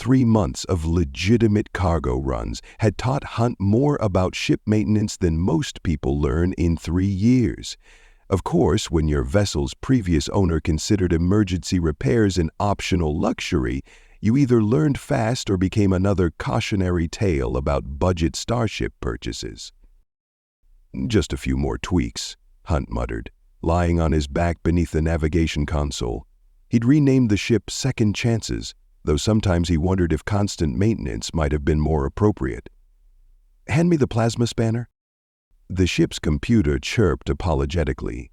3 months of legitimate cargo runs had taught Hunt more about ship maintenance than most people learn in 3 years. Of course, when your vessel's previous owner considered emergency repairs an optional luxury, you either learned fast or became another cautionary tale about budget Starship purchases. "Just a few more tweaks," Hunt muttered, lying on his back beneath the navigation console. He'd renamed the ship Second Chances, though sometimes he wondered if constant maintenance might have been more appropriate. "Hand me the plasma spanner." The ship's computer chirped apologetically.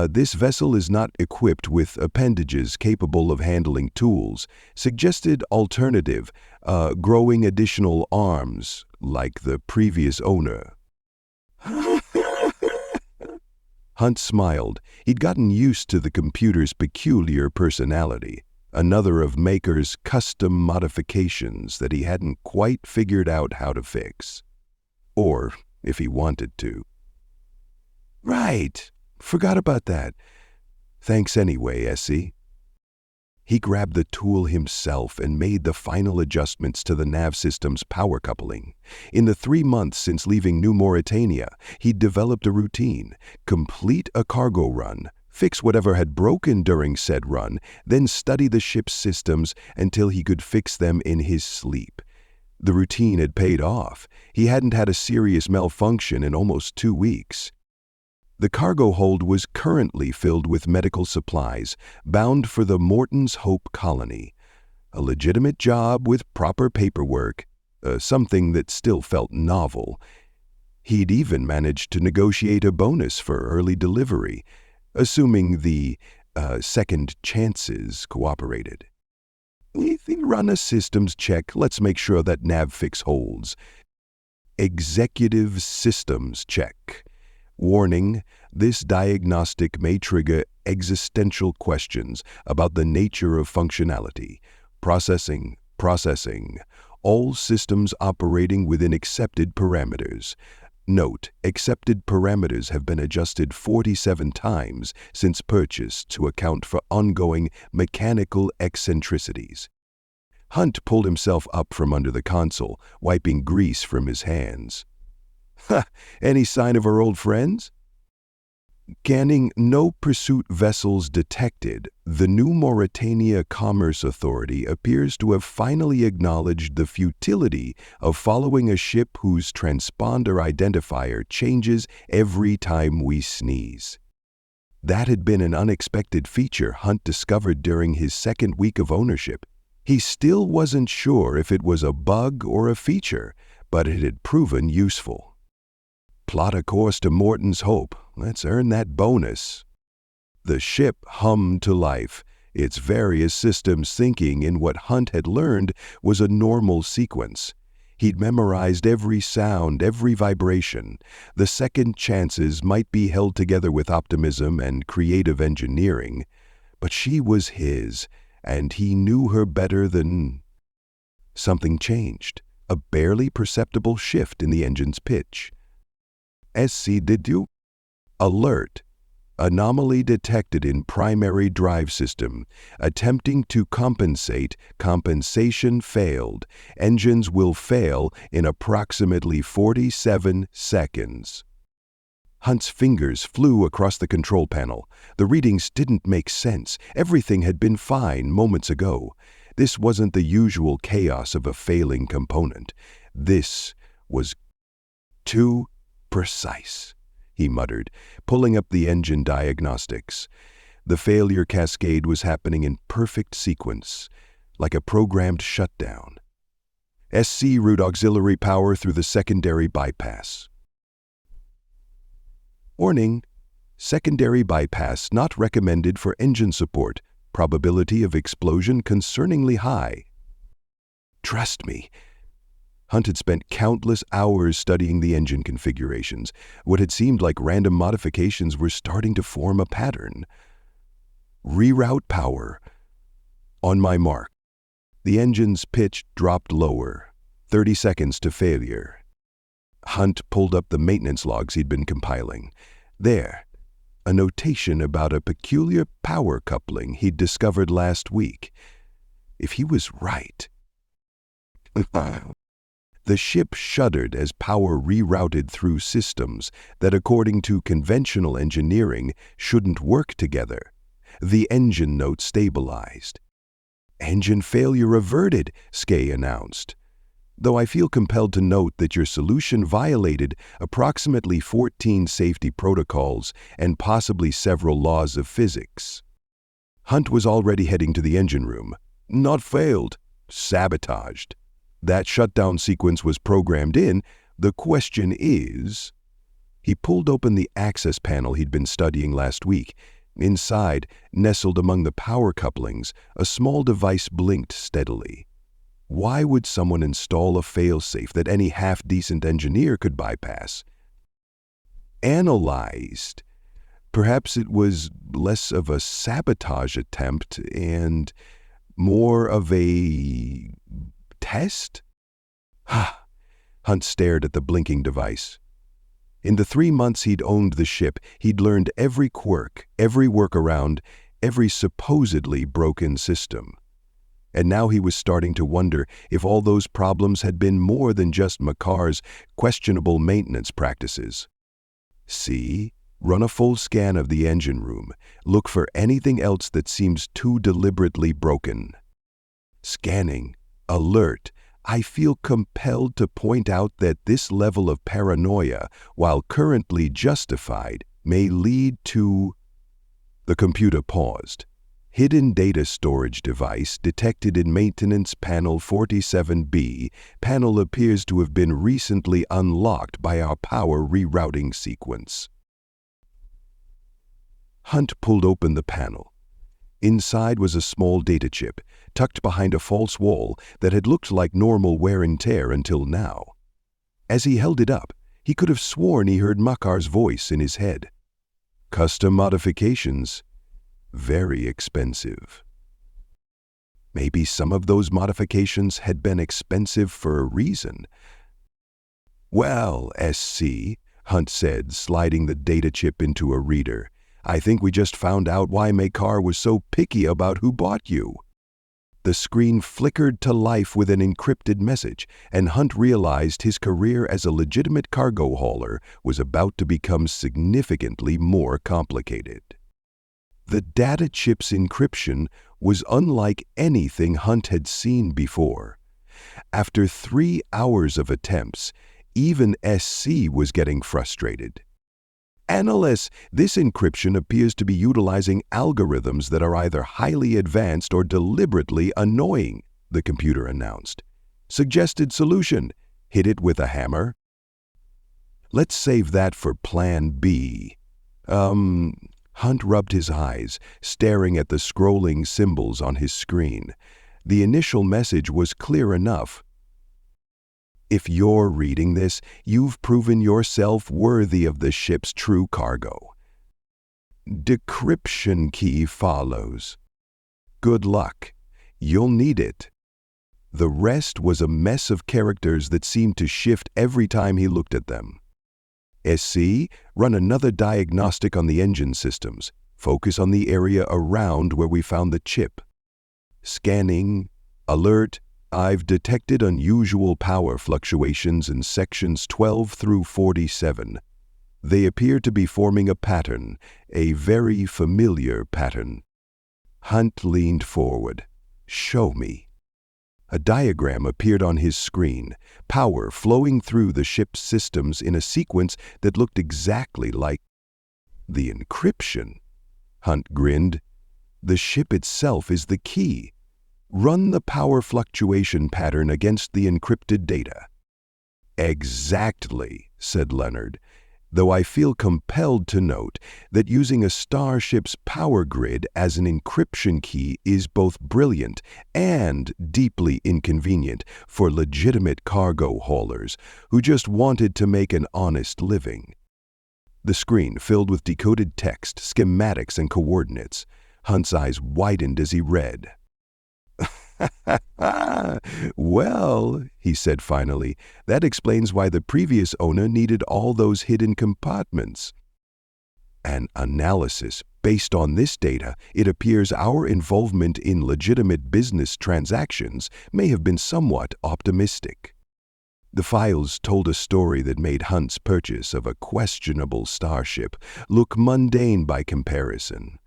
This vessel is not equipped with appendages capable of handling tools. Suggested alternative, growing additional arms, like the previous owner." Hunt smiled. He'd gotten used to the computer's peculiar personality, another of Maker's custom modifications that he hadn't quite figured out how to fix. Or if he wanted to. "Right. Forgot about that. Thanks anyway, SC." He grabbed the tool himself and made the final adjustments to the nav system's power coupling. In the 3 months since leaving New Mauritania, he'd developed a routine: complete a cargo run, fix whatever had broken during said run, then study the ship's systems until he could fix them in his sleep. The routine had paid off. He hadn't had a serious malfunction in almost 2 weeks. The cargo hold was currently filled with medical supplies, bound for the Morton's Hope colony. A legitimate job with proper paperwork, something that still felt novel. He'd even managed to negotiate a bonus for early delivery, assuming the Second Chances cooperated. "Run a systems check. Let's make sure that NavFix holds." Executive systems check. Warning: this diagnostic may trigger existential questions about the nature of functionality. Processing. All systems operating within accepted parameters. Note: accepted parameters have been adjusted 47 times since purchase to account for ongoing mechanical eccentricities. Hunt pulled himself up from under the console, wiping grease from his hands. "Ha! Any sign of our old friends?" Scanning no pursuit vessels detected, the New Mauritania Commerce Authority appears to have finally acknowledged the futility of following a ship whose transponder identifier changes every time we sneeze. That had been an unexpected feature Hunt discovered during his second week of ownership. He still wasn't sure if it was a bug or a feature, but it had proven useful. Plot a course to Morton's Hope. Let's earn that bonus. The ship hummed to life, its various systems syncing in what Hunt had learned was a normal sequence. He'd memorized every sound, every vibration. The Second Chances might be held together with optimism and creative engineering, but she was his, and he knew her better than... Something changed, a barely perceptible shift in the engine's pitch. "SC, did you?" Alert. Anomaly detected in primary drive system. Attempting to compensate. Compensation failed. Engines will fail in approximately 47 seconds. Hunt's fingers flew across the control panel. The readings didn't make sense. Everything had been fine moments ago. This wasn't the usual chaos of a failing component. This was too precise, he muttered, pulling up the engine diagnostics. The failure cascade was happening in perfect sequence, like a programmed shutdown. SC route auxiliary power through the secondary bypass. Warning: secondary bypass not recommended for engine support. Probability of explosion concerningly high. Trust me. Hunt had spent countless hours studying the engine configurations. What had seemed like random modifications were starting to form a pattern. Reroute power. On my mark. The engine's pitch dropped lower. 30 seconds to failure. Hunt pulled up the maintenance logs he'd been compiling. There, a notation about a peculiar power coupling he'd discovered last week. If he was right, The ship shuddered as power rerouted through systems that, according to conventional engineering, shouldn't work together. The engine note stabilized. "Engine failure averted," Skye announced. "Though I feel compelled to note that your solution violated approximately 14 safety protocols and possibly several laws of physics." Hunt was already heading to the engine room. "Not failed, sabotaged. That shutdown sequence was programmed in. The question is..." He pulled open the access panel he'd been studying last week. Inside, nestled among the power couplings, a small device blinked steadily. Why would someone install a failsafe that any half-decent engineer could bypass? Analyzed. Perhaps it was less of a sabotage attempt and more of a test? Hunt stared at the blinking device. In the 3 months he'd owned the ship, he'd learned every quirk, every workaround, every supposedly broken system. And now he was starting to wonder if all those problems had been more than just Makar's questionable maintenance practices. See? Run a full scan of the engine room. Look for anything else that seems too deliberately broken. Scanning. Alert. I feel compelled to point out that this level of paranoia, while currently justified, may lead to... The computer paused. Hidden data storage device detected in maintenance panel 47B. Panel appears to have been recently unlocked by our power rerouting sequence. Hunt pulled open the panel. Inside was a small data chip, tucked behind a false wall that had looked like normal wear and tear until now. As he held it up, he could have sworn he heard Makar's voice in his head. Custom modifications. Very expensive. Maybe some of those modifications had been expensive for a reason. "Well, SC," Hunt said, sliding the data chip into a reader, "I think we just found out why Makar was so picky about who bought you." The screen flickered to life with an encrypted message, and Hunt realized his career as a legitimate cargo hauler was about to become significantly more complicated. The data chip's encryption was unlike anything Hunt had seen before. After 3 hours of attempts, even SC was getting frustrated. "Analysts, this encryption appears to be utilizing algorithms that are either highly advanced or deliberately annoying," the computer announced. "Suggested solution: hit it with a hammer." "Let's save that for Plan B." Hunt rubbed his eyes, staring at the scrolling symbols on his screen. The initial message was clear enough. "If you're reading this, you've proven yourself worthy of the ship's true cargo. Decryption key follows. Good luck. You'll need it." The rest was a mess of characters that seemed to shift every time he looked at them. "SC, run another diagnostic on the engine systems. Focus on the area around where we found the chip." Scanning. Alert. I've detected unusual power fluctuations in sections 12 through 47. They appear to be forming a pattern, a very familiar pattern. Hunt leaned forward. "Show me." A diagram appeared on his screen, power flowing through the ship's systems in a sequence that looked exactly like the encryption. Hunt grinned. "The ship itself is the key. Run the power fluctuation pattern against the encrypted data." "Exactly," said Leonard, "though I feel compelled to note that using a starship's power grid as an encryption key is both brilliant and deeply inconvenient for legitimate cargo haulers who just wanted to make an honest living." The screen filled with decoded text, schematics, and coordinates. Hunt's eyes widened as he read. "Well," he said finally, "that explains why the previous owner needed all those hidden compartments." An analysis. Based on this data, it appears our involvement in legitimate business transactions may have been somewhat optimistic. The files told a story that made Hunt's purchase of a questionable Starship look mundane by comparison.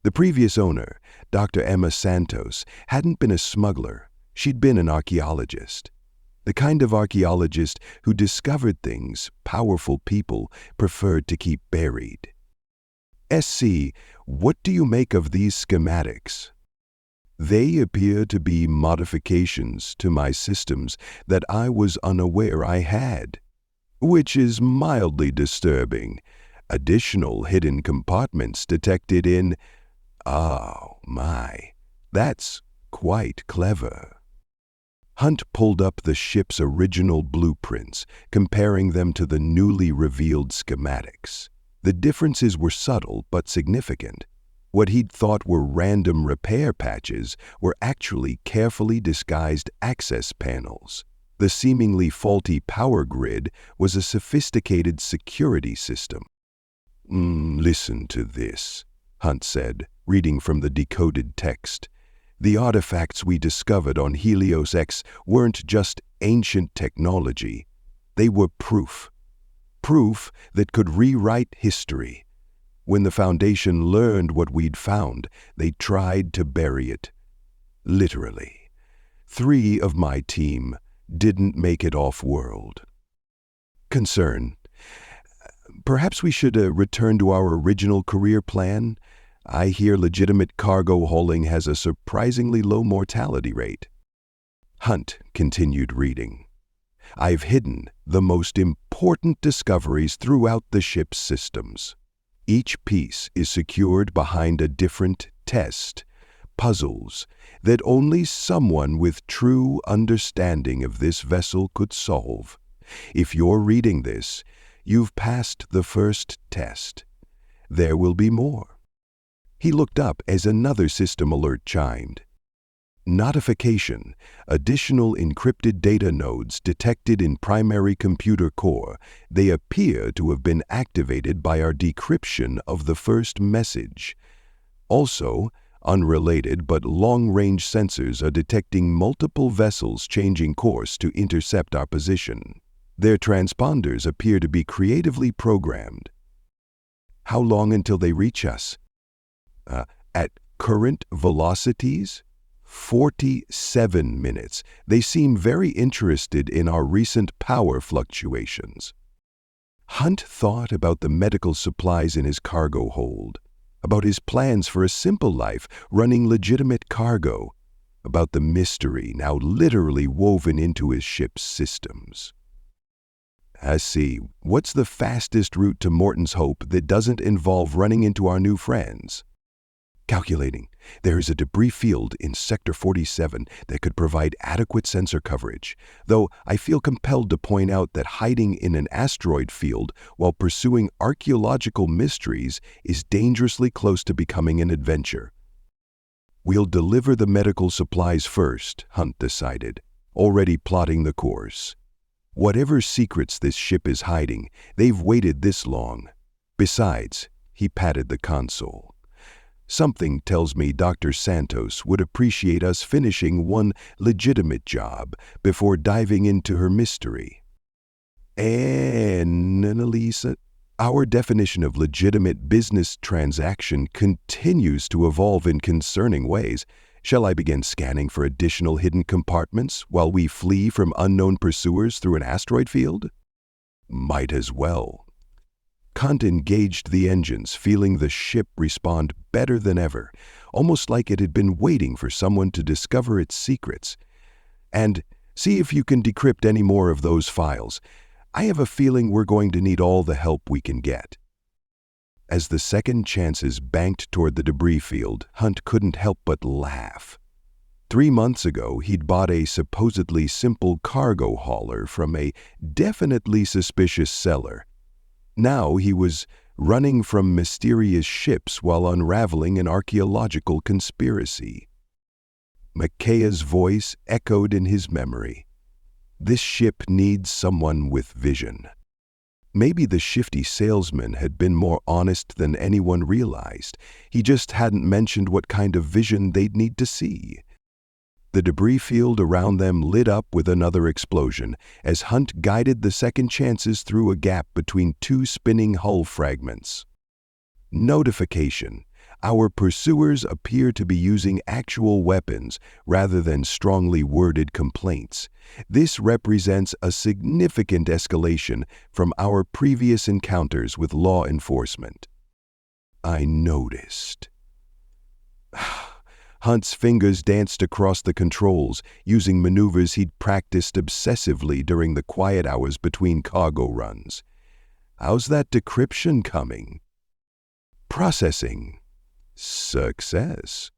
The previous owner, Dr. Emma Santos, hadn't been a smuggler. She'd been an archaeologist. The kind of archaeologist who discovered things powerful people preferred to keep buried. SC, what do you make of these schematics? They appear to be modifications to my systems that I was unaware I had, which is mildly disturbing. Additional hidden compartments detected in... Oh, my. That's quite clever. Hunt pulled up the ship's original blueprints, comparing them to the newly revealed schematics. The differences were subtle but significant. What he'd thought were random repair patches were actually carefully disguised access panels. The seemingly faulty power grid was a sophisticated security system. Listen to this, Hunt said, reading from the decoded text. The artifacts we discovered on Helios X weren't just ancient technology. They were proof. Proof that could rewrite history. When the Foundation learned what we'd found, they tried to bury it. Literally. 3 of my team didn't make it off-world. Concern. Perhaps we should return to our original career plan? I hear legitimate cargo hauling has a surprisingly low mortality rate. Hunt continued reading. I've hidden the most important discoveries throughout the ship's systems. Each piece is secured behind a different test, puzzles that only someone with true understanding of this vessel could solve. If you're reading this, you've passed the first test. There will be more. He looked up as another system alert chimed. Notification. Additional encrypted data nodes detected in primary computer core. They appear to have been activated by our decryption of the first message. Also, unrelated but long-range sensors are detecting multiple vessels changing course to intercept our position. Their transponders appear to be creatively programmed. How long until they reach us? At current velocities? 47 minutes. They seem very interested in our recent power fluctuations. Hunt thought about the medical supplies in his cargo hold, about his plans for a simple life running legitimate cargo, about the mystery now literally woven into his ship's systems. I see. What's the fastest route to Morton's Hope that doesn't involve running into our new friends? Calculating. There is a debris field in Sector 47 that could provide adequate sensor coverage, though I feel compelled to point out that hiding in an asteroid field while pursuing archaeological mysteries is dangerously close to becoming an adventure. We'll deliver the medical supplies first, Hunt decided, already plotting the course. Whatever secrets this ship is hiding, they've waited this long. Besides, he patted the console. Something tells me Dr. Santos would appreciate us finishing one legitimate job before diving into her mystery. And, Annalisa, our definition of legitimate business transaction continues to evolve in concerning ways. Shall I begin scanning for additional hidden compartments while we flee from unknown pursuers through an asteroid field? Might as well. Hunt engaged the engines, feeling the ship respond better than ever, almost like it had been waiting for someone to discover its secrets. And see if you can decrypt any more of those files. I have a feeling we're going to need all the help we can get. As the second chances banked toward the debris field, Hunt couldn't help but laugh. 3 months ago, he'd bought a supposedly simple cargo hauler from a definitely suspicious seller. Now he was running from mysterious ships while unraveling an archaeological conspiracy. Makea's voice echoed in his memory. This ship needs someone with vision. Maybe the shifty salesman had been more honest than anyone realized. He just hadn't mentioned what kind of vision they'd need to see. The debris field around them lit up with another explosion as Hunt guided the second chances through a gap between two spinning hull fragments. Notification. Our pursuers appear to be using actual weapons rather than strongly worded complaints. This represents a significant escalation from our previous encounters with law enforcement. I noticed. Hunt's fingers danced across the controls, using maneuvers he'd practiced obsessively during the quiet hours between cargo runs. How's that decryption coming? Processing. Success.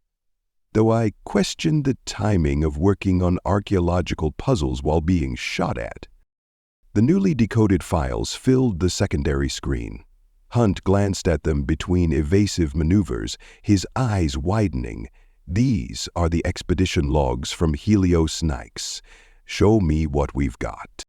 Though I questioned the timing of working on archaeological puzzles while being shot at. The newly decoded files filled the secondary screen. Hunt glanced at them between evasive maneuvers, his eyes widening. These are the expedition logs from Helios Nix. Show me what we've got.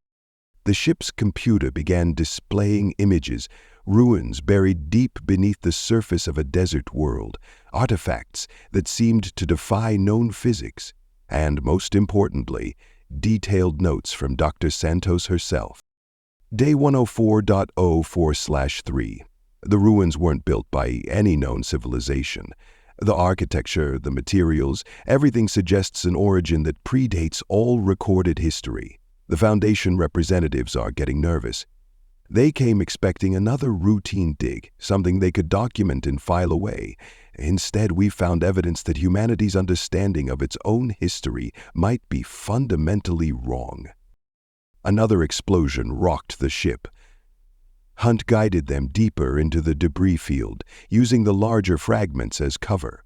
The ship's computer began displaying images, ruins buried deep beneath the surface of a desert world, artifacts that seemed to defy known physics, and, most importantly, detailed notes from Dr. Santos herself. Day 104.04/3. The ruins weren't built by any known civilization. The architecture, the materials, everything suggests an origin that predates all recorded history. The Foundation representatives are getting nervous. They came expecting another routine dig, something they could document and file away. Instead, we found evidence that humanity's understanding of its own history might be fundamentally wrong. Another explosion rocked the ship. Hunt guided them deeper into the debris field, using the larger fragments as cover.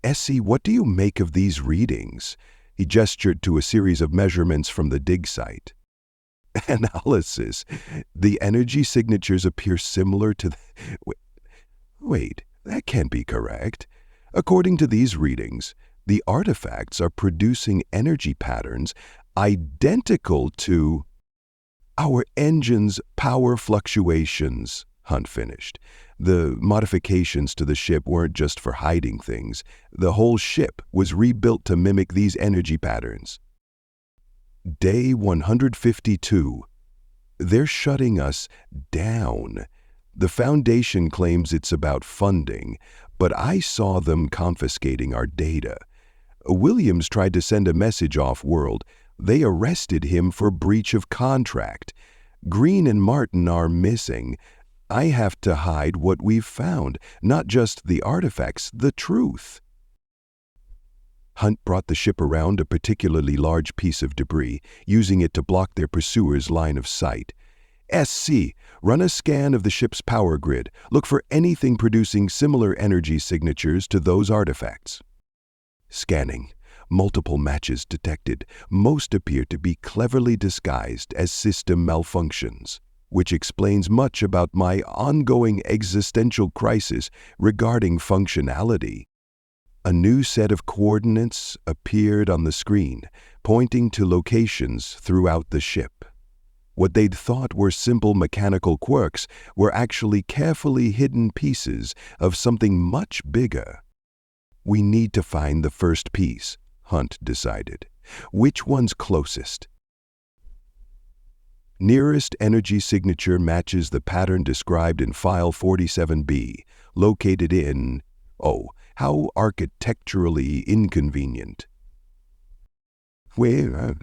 Essie, what do you make of these readings? He gestured to a series of measurements from the dig site. Analysis. The energy signatures appear similar to Wait, that can't be correct. According to these readings, the artifacts are producing energy patterns identical to our engine's power fluctuations, Hunt finished. The modifications to the ship weren't just for hiding things. The whole ship was rebuilt to mimic these energy patterns. Day 152. They're shutting us down. The Foundation claims it's about funding, but I saw them confiscating our data. Williams tried to send a message off-world. They arrested him for breach of contract. Green and Martin are missing. I have to hide what we've found, not just the artifacts, the truth. Hunt brought the ship around a particularly large piece of debris, using it to block their pursuers' line of sight. SC, run a scan of the ship's power grid. Look for anything producing similar energy signatures to those artifacts. Scanning. Multiple matches detected. Most appear to be cleverly disguised as system malfunctions, which explains much about my ongoing existential crisis regarding functionality. A new set of coordinates appeared on the screen, pointing to locations throughout the ship. What they'd thought were simple mechanical quirks were actually carefully hidden pieces of something much bigger. We need to find the first piece, Hunt decided. Which one's closest? Nearest energy signature matches the pattern described in File 47B, located in... Oh, how architecturally inconvenient. Where?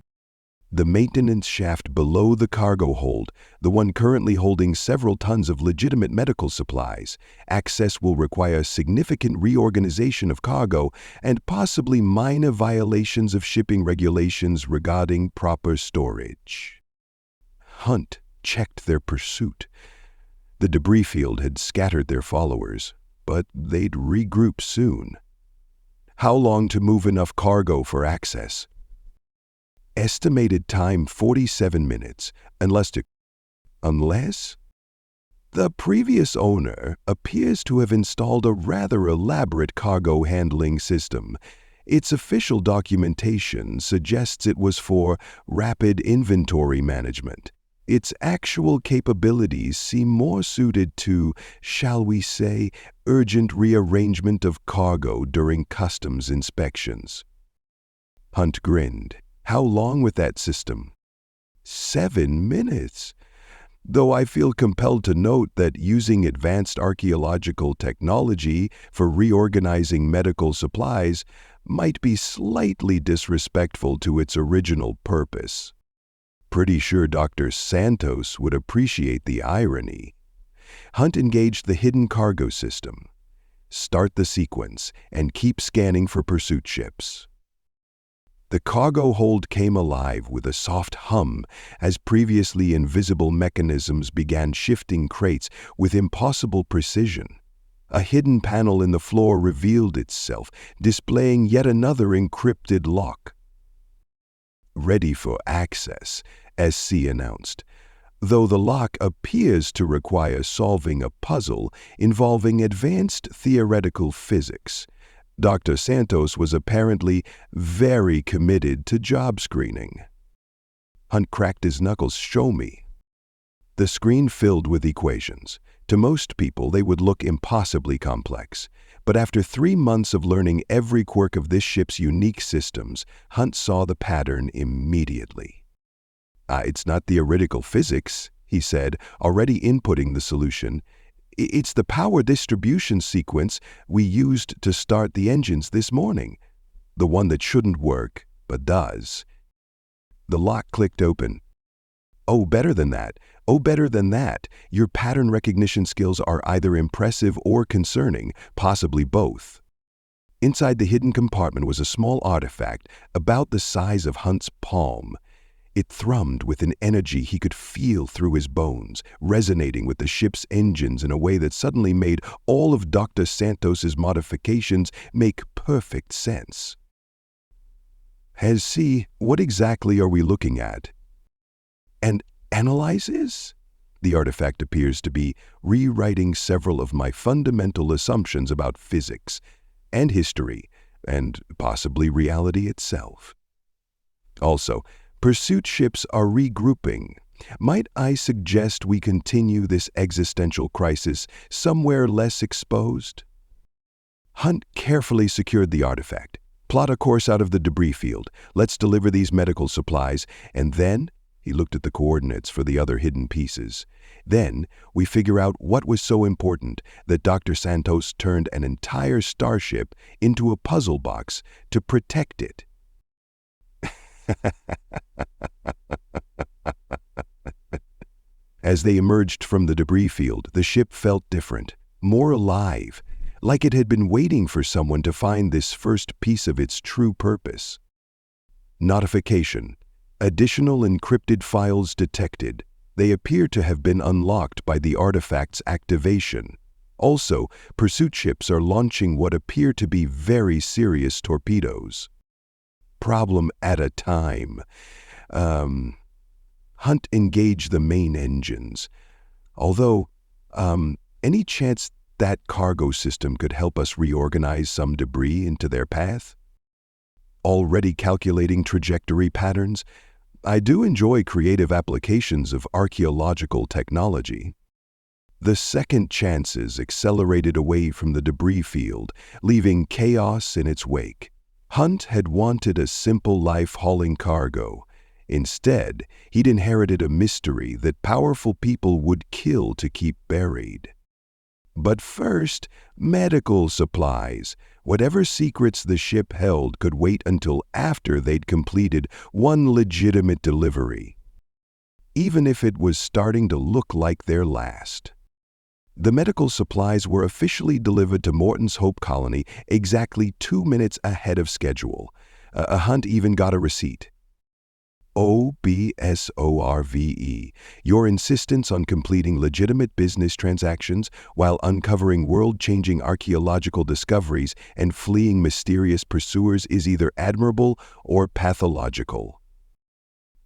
The maintenance shaft below the cargo hold, the one currently holding several tons of legitimate medical supplies. Access will require significant reorganization of cargo and possibly minor violations of shipping regulations regarding proper storage. Hunt checked their pursuit. The debris field had scattered their followers, but they'd regroup soon. How long to move enough cargo for access? Estimated time 47 minutes, unless the previous owner appears to have installed a rather elaborate cargo handling system. Its official documentation suggests it was for rapid inventory management. its actual capabilities seem more suited to, shall we say, urgent rearrangement of cargo during customs inspections. Hunt grinned. How long with that system? 7 minutes. Though I feel compelled to note that using advanced archaeological technology for reorganizing medical supplies might be slightly disrespectful to its original purpose. Pretty sure Dr. Santos would appreciate the irony. Hunt engaged the hidden cargo system. Start the sequence and keep scanning for pursuit ships. The cargo hold came alive with a soft hum as previously invisible mechanisms began shifting crates with impossible precision. A hidden panel in the floor revealed itself, displaying yet another encrypted lock. Ready for access, SC announced, though the lock appears to require solving a puzzle involving advanced theoretical physics. Dr. Santos was apparently very committed to job screening. Hunt cracked his knuckles. Show me. The screen filled with equations. To most people, they would look impossibly complex. But after 3 months of learning every quirk of this ship's unique systems, Hunt saw the pattern immediately. It's not theoretical physics, he said, already inputting the solution. It's the power distribution sequence we used to start the engines this morning. The one that shouldn't work, but does. The lock clicked open. Oh, better than that. Oh, better than that. Your pattern recognition skills are either impressive or concerning, possibly both. Inside the hidden compartment was a small artifact about the size of Hunt's palm. It thrummed with an energy he could feel through his bones, resonating with the ship's engines in a way that suddenly made all of Dr. Santos's modifications make perfect sense. C, what exactly are we looking at? And analyzes? The artifact appears to be rewriting several of my fundamental assumptions about physics and history, and possibly reality itself. Also, pursuit ships are regrouping. Might I suggest we continue this existential crisis somewhere less exposed? Hunt carefully secured the artifact. Plot a course out of the debris field. Let's deliver these medical supplies, and then, he looked at the coordinates for the other hidden pieces. Then, we figure out what was so important that Dr. Santos turned an entire starship into a puzzle box to protect it. As they emerged from the debris field, the ship felt different, more alive, like it had been waiting for someone to find this first piece of its true purpose. Notification. Additional encrypted files detected. They appear to have been unlocked by the artifact's activation. Also, pursuit ships are launching what appear to be very serious torpedoes. Problem at a time. Hunt engaged the main engines. Although, any chance that cargo system could help us reorganize some debris into their path? Already calculating trajectory patterns? I do enjoy creative applications of archaeological technology. The second chances accelerated away from the debris field, leaving chaos in its wake. Hunt had wanted a simple life hauling cargo. Instead, he'd inherited a mystery that powerful people would kill to keep buried. But first, medical supplies. Whatever secrets the ship held could wait until after they'd completed one legitimate delivery, even if it was starting to look like their last. The medical supplies were officially delivered to Morton's Hope Colony exactly 2 minutes ahead of schedule. Hunt even got a receipt. OBSORVE, your insistence on completing legitimate business transactions while uncovering world-changing archaeological discoveries and fleeing mysterious pursuers is either admirable or pathological.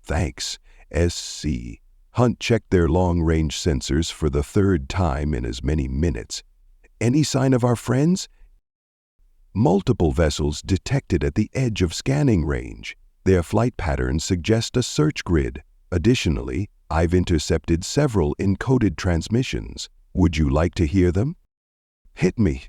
Thanks, SC. Hunt checked their long-range sensors for the 3rd time in as many minutes. Any sign of our friends? Multiple vessels detected at the edge of scanning range. Their flight patterns suggest a search grid. Additionally, I've intercepted several encoded transmissions. Would you like to hear them? Hit me.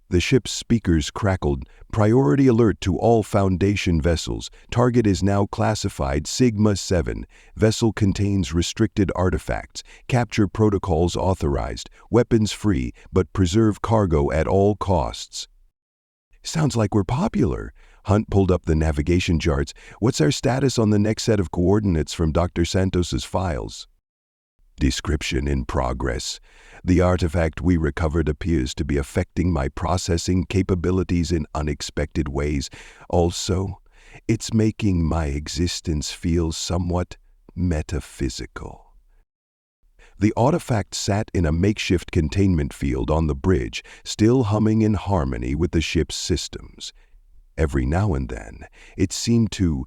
The ship's speakers crackled. Priority alert to all Foundation vessels. Target is now classified Sigma-7. Vessel contains restricted artifacts. Capture protocols authorized. Weapons free, but preserve cargo at all costs. Sounds like we're popular. Hunt pulled up the navigation charts. What's our status on the next set of coordinates from Dr. Santos's files? Description in progress. The artifact we recovered appears to be affecting my processing capabilities in unexpected ways. Also, it's making my existence feel somewhat metaphysical. The artifact sat in a makeshift containment field on the bridge, still humming in harmony with the ship's systems. Every now and then, it seemed to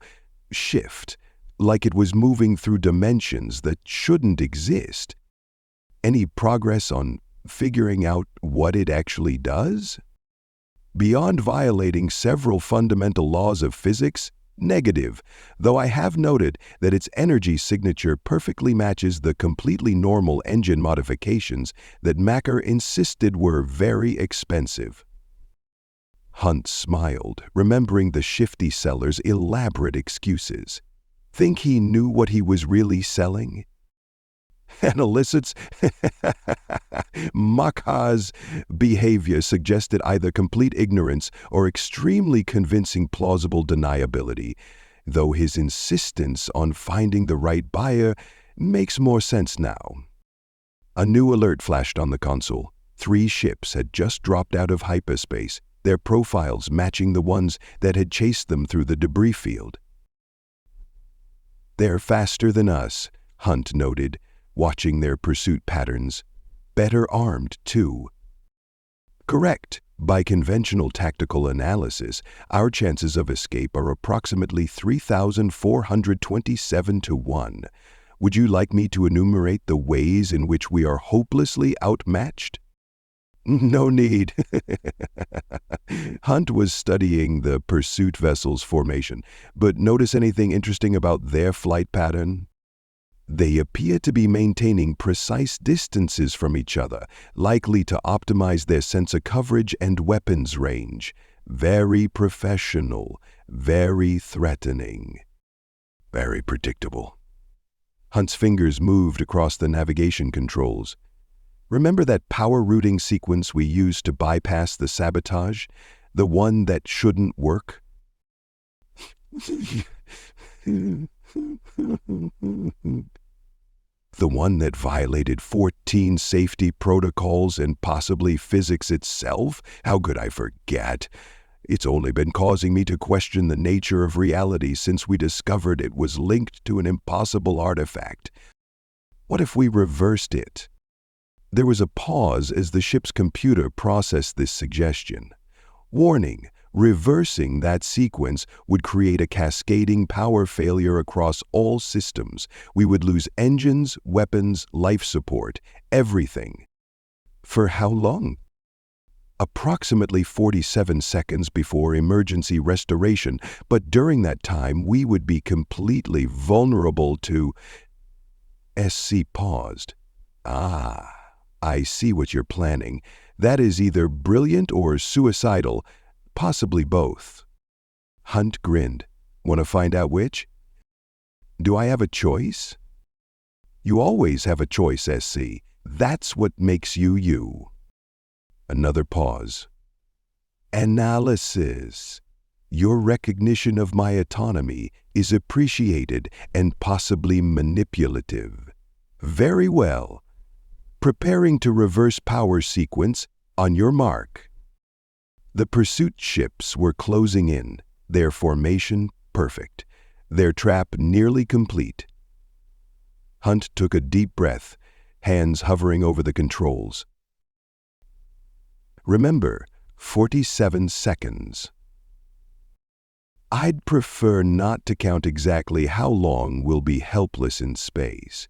shift, like it was moving through dimensions that shouldn't exist. Any progress on figuring out what it actually does? Beyond violating several fundamental laws of physics, negative, though I have noted that its energy signature perfectly matches the completely normal engine modifications that Macker insisted were very expensive. Hunt smiled, remembering the shifty seller's elaborate excuses. Think he knew what he was really selling? And Elicit's Makha's behavior suggested either complete ignorance or extremely convincing plausible deniability, though his insistence on finding the right buyer makes more sense now. A new alert flashed on the console. 3 ships had just dropped out of hyperspace, their profiles matching the ones that had chased them through the debris field. They're faster than us, Hunt noted, watching their pursuit patterns. Better armed, too. Correct. By conventional tactical analysis, our chances of escape are approximately 3,427 to 1. Would you like me to enumerate the ways in which we are hopelessly outmatched? No need. Hunt was studying the pursuit vessel's formation, but notice anything interesting about their flight pattern? They appear to be maintaining precise distances from each other, likely to optimize their sense of coverage and weapons range. Very professional, very threatening. Very predictable. Hunt's fingers moved across the navigation controls. Remember that power routing sequence we used to bypass the sabotage? The one that shouldn't work? The one that violated 14 safety protocols and possibly physics itself? How could I forget? It's only been causing me to question the nature of reality since we discovered it was linked to an impossible artifact. What if we reversed it? There was a pause as the ship's computer processed this suggestion. Warning, reversing that sequence would create a cascading power failure across all systems. We would lose engines, weapons, life support, everything. For how long? Approximately 47 seconds before emergency restoration, but during that time we would be completely vulnerable to... SC paused. I see what you're planning. That is either brilliant or suicidal, possibly both. Hunt grinned. Want to find out which? Do I have a choice? You always have a choice, SC. That's what makes you you. Another pause. Analysis. Your recognition of my autonomy is appreciated and possibly manipulative. Very well. Preparing to reverse power sequence on your mark. The pursuit ships were closing in, their formation perfect, their trap nearly complete. Hunt took a deep breath, hands hovering over the controls. Remember, 47 seconds. I'd prefer not to count exactly how long we'll be helpless in space.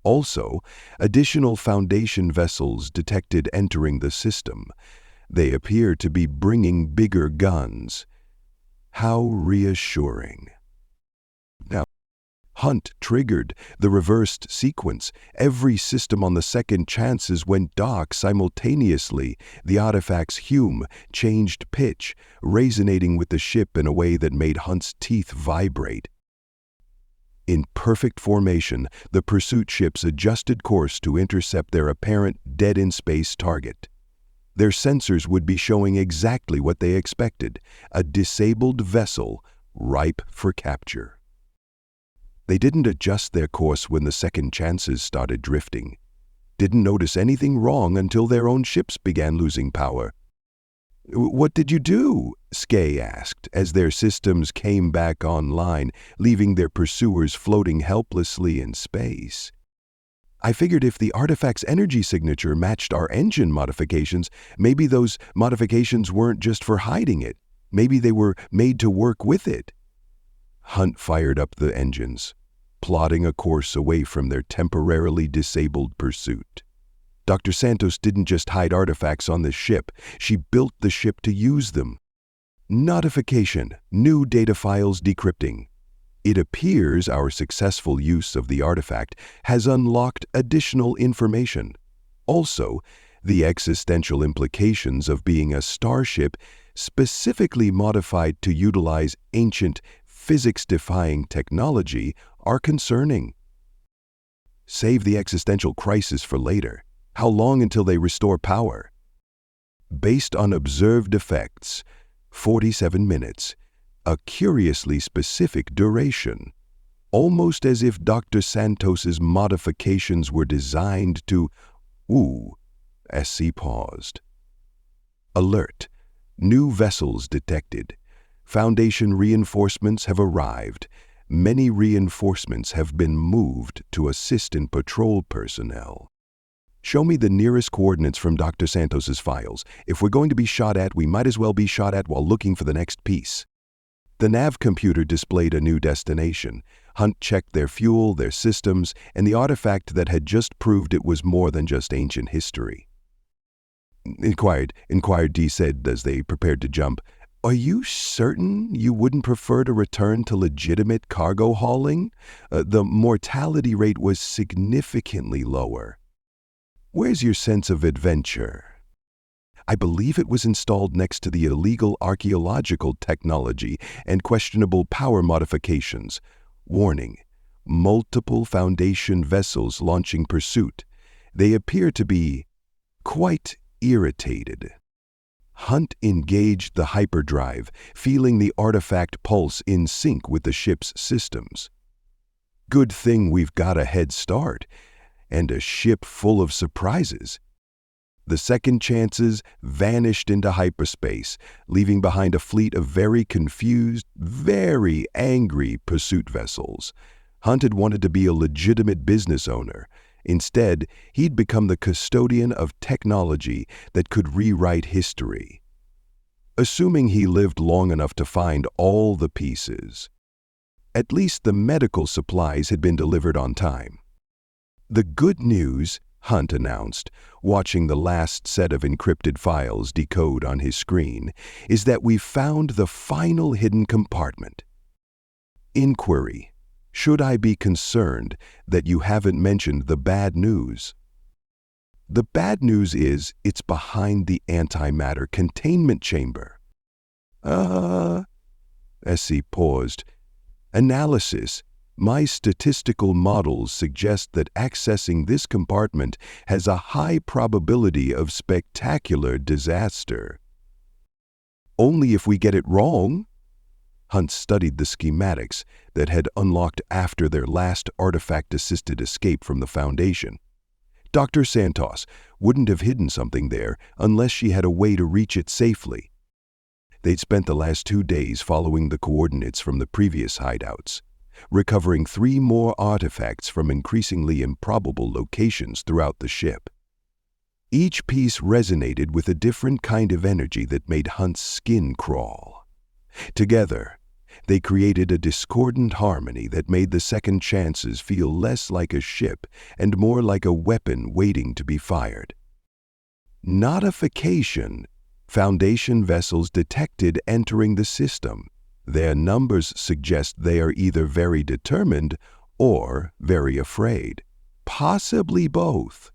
Also, additional Foundation vessels detected entering the system. They appear to be bringing bigger guns. How reassuring. Now, Hunt triggered the reversed sequence. Every system on the second chances went dark simultaneously. The artifact's hum changed pitch, resonating with the ship in a way that made Hunt's teeth vibrate. In perfect formation, the pursuit ships adjusted course to intercept their apparent dead-in-space target. Their sensors would be showing exactly what they expected: a disabled vessel ripe for capture. They didn't adjust their course when the second chances started drifting. Didn't notice anything wrong until their own ships began losing power. "What did you do?" Skay asked as their systems came back online, leaving their pursuers floating helplessly in space. "I figured if the artifact's energy signature matched our engine modifications, maybe those modifications weren't just for hiding it. Maybe they were made to work with it." Hunt fired up the engines, plotting a course away from their temporarily disabled pursuit. Dr. Santos didn't just hide artifacts on this ship. She built the ship to use them. Notification: new data files decrypting. It appears our successful use of the artifact has unlocked additional information. Also, the existential implications of being a starship specifically modified to utilize ancient, physics-defying technology are concerning. Save the existential crisis for later. How long until they restore power? Based on observed effects, 47 minutes. A curiously specific duration, almost as if Dr. Santos's modifications were designed to SC paused. Alert. New vessels detected. Foundation reinforcements have arrived. Many reinforcements have been moved to assist in patrol personnel. Show me the nearest coordinates from Dr. Santos's files. If we're going to be shot at, we might as well be shot at while looking for the next piece. The nav computer displayed a new destination. Hunt checked their fuel, their systems, and the artifact that had just proved it was more than just ancient history. Inquired Dee said as they prepared to jump, "Are you certain you wouldn't prefer to return to legitimate cargo hauling? The mortality rate was significantly lower. Where's your sense of adventure?" "I believe it was installed next to the illegal archaeological technology and questionable power modifications. Warning: multiple Foundation vessels launching pursuit. They appear to be quite irritated." Hunt engaged the hyperdrive, feeling the artifact pulse in sync with the ship's systems. "Good thing we've got a head start, and a ship full of surprises." The second chances vanished into hyperspace, leaving behind a fleet of very confused, very angry pursuit vessels. Hunt had wanted to be a legitimate business owner. Instead, he'd become the custodian of technology that could rewrite history. Assuming he lived long enough to find all the pieces. At least the medical supplies had been delivered on time. "The good news," Hunt announced, watching the last set of encrypted files decode on his screen, "is that we've found the final hidden compartment." Inquiry: "Should I be concerned that you haven't mentioned the bad news?" "The bad news is it's behind the antimatter containment chamber." SC paused. "Analysis. My statistical models suggest that accessing this compartment has a high probability of spectacular disaster." "Only if we get it wrong?" Hunt studied the schematics that had unlocked after their last artifact-assisted escape from the Foundation. Dr. Santos wouldn't have hidden something there unless she had a way to reach it safely. They'd spent the last 2 days following the coordinates from the previous hideouts, recovering 3 more artifacts from increasingly improbable locations throughout the ship. Each piece resonated with a different kind of energy that made Hunt's skin crawl. Together, they created a discordant harmony that made the second chances feel less like a ship and more like a weapon waiting to be fired. Notification: Foundation vessels detected entering the system. Their numbers suggest they are either very determined or very afraid. Possibly both.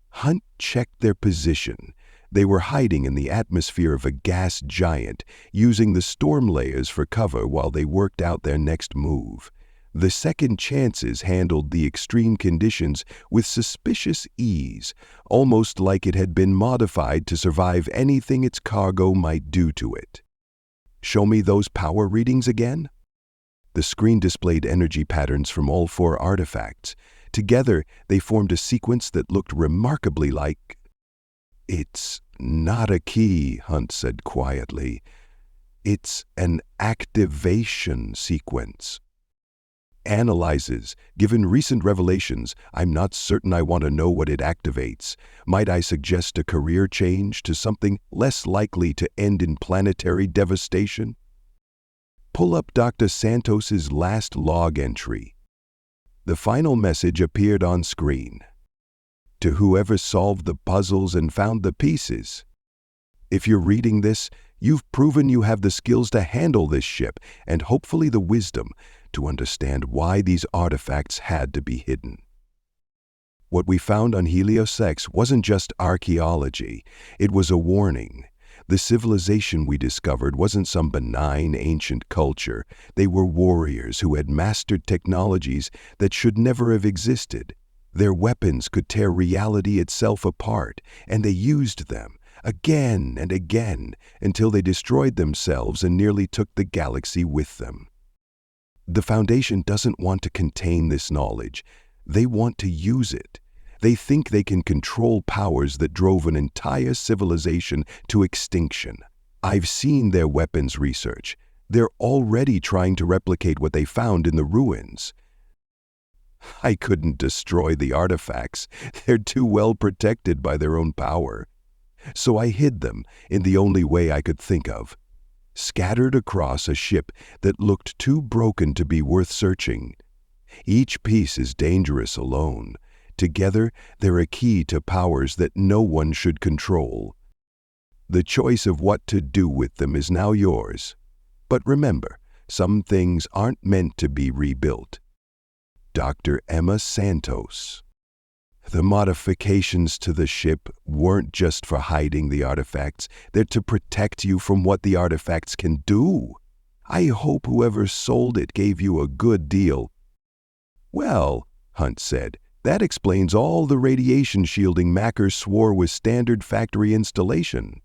Hunt checked their position. They were hiding in the atmosphere of a gas giant, using the storm layers for cover while they worked out their next move. The second chances handled the extreme conditions with suspicious ease, almost like it had been modified to survive anything its cargo might do to it. "Show me those power readings again?" The screen displayed energy patterns from all 4 artifacts. Together, they formed a sequence that looked remarkably like... "It's not a key," Hunt said quietly. "It's an activation sequence." Analyzes, "Given recent revelations, I'm not certain I want to know what it activates. Might I suggest a career change to something less likely to end in planetary devastation?" Pull up Dr. Santos's last log entry. The final message appeared on screen. "To whoever solved the puzzles and found the pieces. If you're reading this, you've proven you have the skills to handle this ship and hopefully the wisdom to understand why these artifacts had to be hidden." What we found on Helios X wasn't just archaeology, it was a warning. The civilization we discovered wasn't some benign ancient culture. They were warriors who had mastered technologies that should never have existed. Their weapons could tear reality itself apart, and they used them again and again until they destroyed themselves and nearly took the galaxy with them. The Foundation doesn't want to contain this knowledge. They want to use it. They think they can control powers that drove an entire civilization to extinction. I've seen their weapons research. They're already trying to replicate what they found in the ruins. I couldn't destroy the artifacts. They're too well protected by their own power. So I hid them in the only way I could think of. Scattered across a ship that looked too broken to be worth searching. Each piece is dangerous alone. Together, they're a key to powers that no one should control. The choice of what to do with them is now yours. But remember, some things aren't meant to be rebuilt. Dr. Emma Santos. The modifications to the ship weren't just for hiding the artifacts, they're to protect you from what the artifacts can do. I hope whoever sold it gave you a good deal. Well, Hunt said, that explains all the radiation shielding Macker swore was standard factory installation.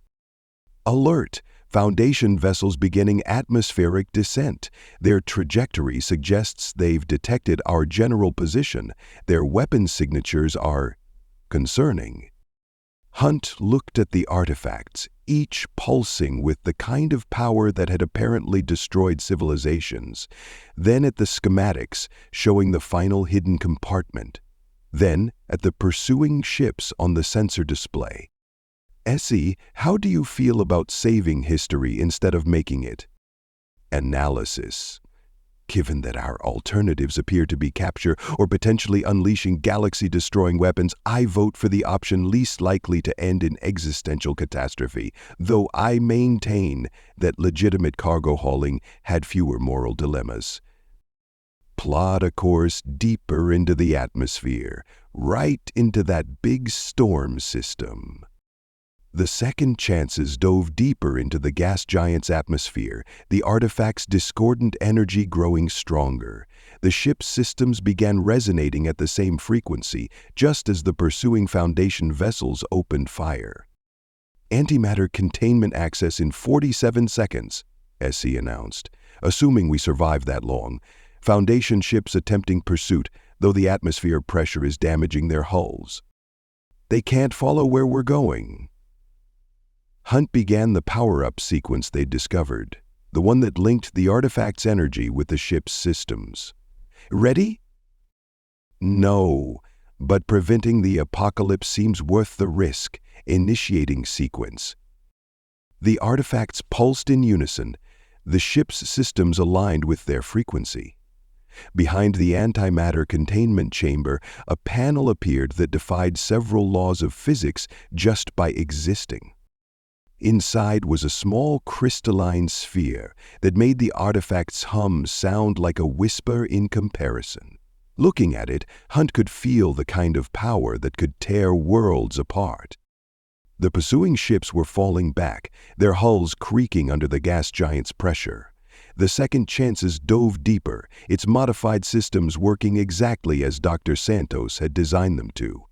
Alert! Foundation vessels beginning atmospheric descent. Their trajectory suggests they've detected our general position. Their weapon signatures are concerning. Hunt looked at the artifacts, each pulsing with the kind of power that had apparently destroyed civilizations. Then at the schematics, showing the final hidden compartment. Then at the pursuing ships on the sensor display. "Essie, how do you feel about saving history instead of making it?" Analysis. Given that our alternatives appear to be capture or potentially unleashing galaxy-destroying weapons, I vote for the option least likely to end in existential catastrophe, though I maintain that legitimate cargo hauling had fewer moral dilemmas. Plot a course deeper into the atmosphere, right into that big storm system. The second chances dove deeper into the gas giant's atmosphere, the artifact's discordant energy growing stronger. The ship's systems began resonating at the same frequency, just as the pursuing Foundation vessels opened fire. "Antimatter containment access in 47 seconds, SE announced. "Assuming we survive that long. Foundation ships attempting pursuit, though the atmosphere pressure is damaging their hulls. They can't follow where we're going." Hunt began the power-up sequence they'd discovered, the one that linked the artifact's energy with the ship's systems. "Ready?" "No, but preventing the apocalypse seems worth the risk." Initiating sequence. The artifacts pulsed in unison, the ship's systems aligned with their frequency. Behind the antimatter containment chamber, a panel appeared that defied several laws of physics just by existing. Inside was a small crystalline sphere that made the artifact's hum sound like a whisper in comparison. Looking at it, Hunt could feel the kind of power that could tear worlds apart. The pursuing ships were falling back, their hulls creaking under the gas giant's pressure. The Second Chances dove deeper, its modified systems working exactly as Dr. Santos had designed them to.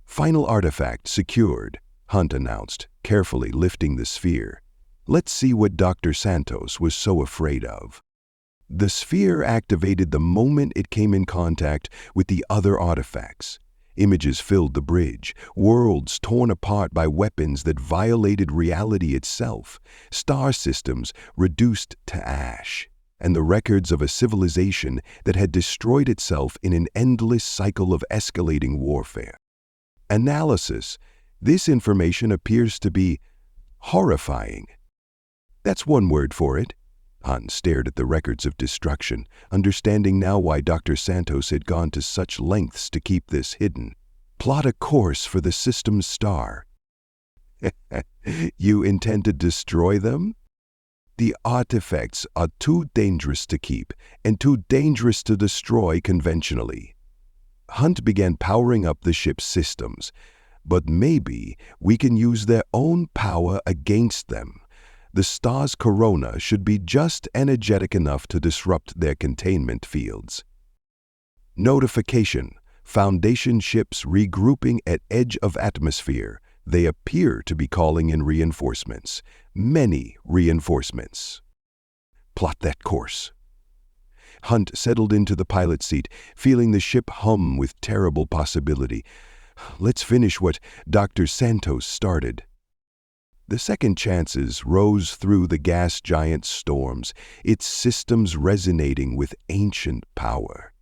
"Final artifact secured," Hunt announced, carefully lifting the sphere. "Let's see what Dr. Santos was so afraid of." The sphere activated the moment it came in contact with the other artifacts. Images filled the bridge, worlds torn apart by weapons that violated reality itself, star systems reduced to ash, and the records of a civilization that had destroyed itself in an endless cycle of escalating warfare. Analysis. This information appears to be horrifying. That's one word for it. Hunt stared at the records of destruction, understanding now why Dr. Santos had gone to such lengths to keep this hidden. "Plot a course for the system's star." "You intend to destroy them?" "The artifacts are too dangerous to keep and too dangerous to destroy conventionally." Hunt began powering up the ship's systems. "But maybe we can use their own power against them. The star's corona should be just energetic enough to disrupt their containment fields." Notification. Foundation ships regrouping at edge of atmosphere. They appear to be calling in reinforcements. Many reinforcements. Plot that course. Hunt settled into the pilot seat, feeling the ship hum with terrible possibility. Let's finish what Dr. Santos started. The Second Chances rose through the gas giant's storms, its systems resonating with ancient power.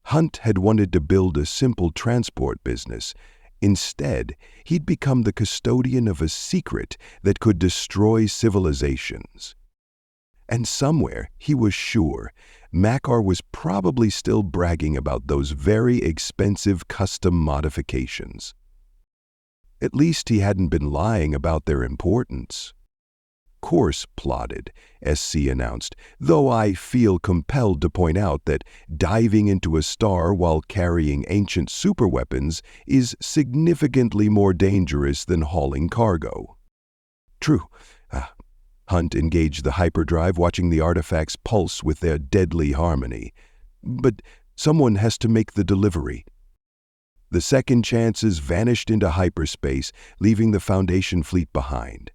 Hunt had wanted to build a simple transport business. Instead, he'd become the custodian of a secret that could destroy civilizations. And somewhere, he was sure, Makar was probably still bragging about those very expensive custom modifications. At least he hadn't been lying about their importance. "Course plotted," SC announced, "though I feel compelled to point out that diving into a star while carrying ancient superweapons is significantly more dangerous than hauling cargo." "True." Hunt engaged the hyperdrive, watching the artifacts pulse with their deadly harmony. "But someone has to make the delivery." The Second Chances vanished into hyperspace, leaving the Foundation fleet behind.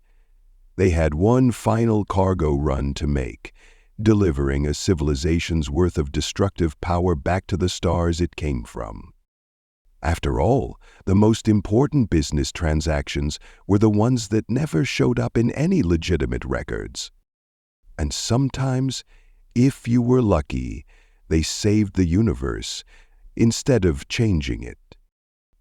They had one final cargo run to make, delivering a civilization's worth of destructive power back to the stars it came from. After all, the most important business transactions were the ones that never showed up in any legitimate records. And sometimes, if you were lucky, they saved the universe instead of changing it.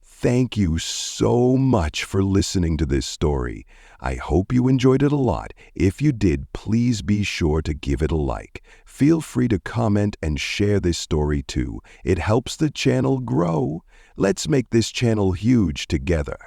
Thank you so much for listening to this story. I hope you enjoyed it a lot. If you did, please be sure to give it a like. Feel free to comment and share this story too. It helps the channel grow. Let's make this channel huge together.